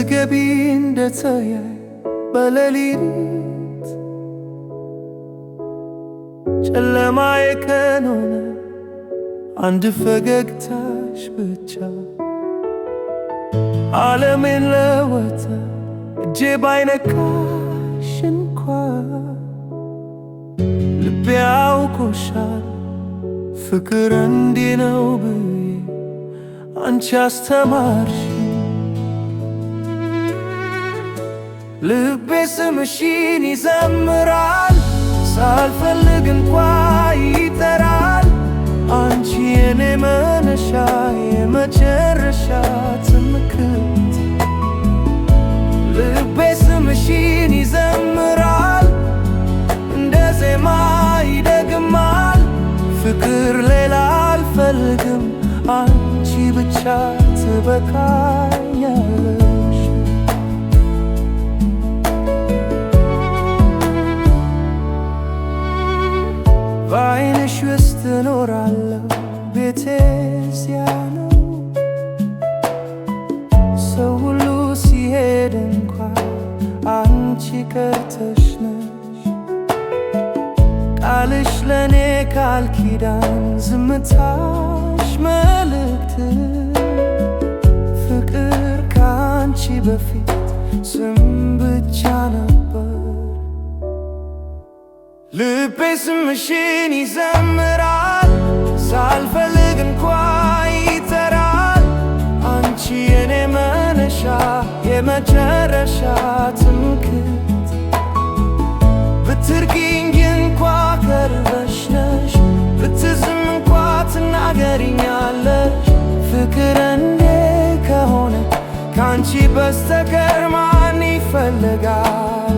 ስትገቢ እንደተያይ በሌሊት ጨለማዬ ቀን ሆነ አንድ ፈገግታሽ ብቻ ዓለሜን ለወጠ እጄ ባይነካሽ እንኳ ልቤ ያውቆሻል ፍቅር እንዲህ ነው ብዬ አንቺ አስተማርሽ ልቤ ስምሽን ይዘምራል ሳልፈልግ እንኳ ይጠራል አንቺ የኔ መነሻ የመጨረሻ ትምክህት ልቤ ስምሽን ይዘምራል እንደ ዜማ ይደግማል ፍቅር ሌላ አልፈልግም አንቺ ብቻ ትበቃኛለሽ በዓይንሽ ውስጥ እኖራለሁ ቤቴ እዚያ ነው ሰው ሁሉ ሲሄድ እንኳ አንቺ ቀርተሽ ነሽ ቃልሽ ለኔ ቃል ኪዳን ዝምታሽ መልእክት ፍቅር ከአንቺ በፊት ስም ብቻ ነበር ልቤ ስምሽን ይዘምራል ሳልፈልግ እንኳ ይጠራል አንቺ የኔ መነሻ የመጨረሻ ትምክህት ብትርቂኝ እንኳ ቅርበሽ ነሽ ብትዝም እንኳ ትናገሪኛለሽ ፍቅር እንዴ ከሆነ ከአንቺ በስተቀር ማን ይፈልጋል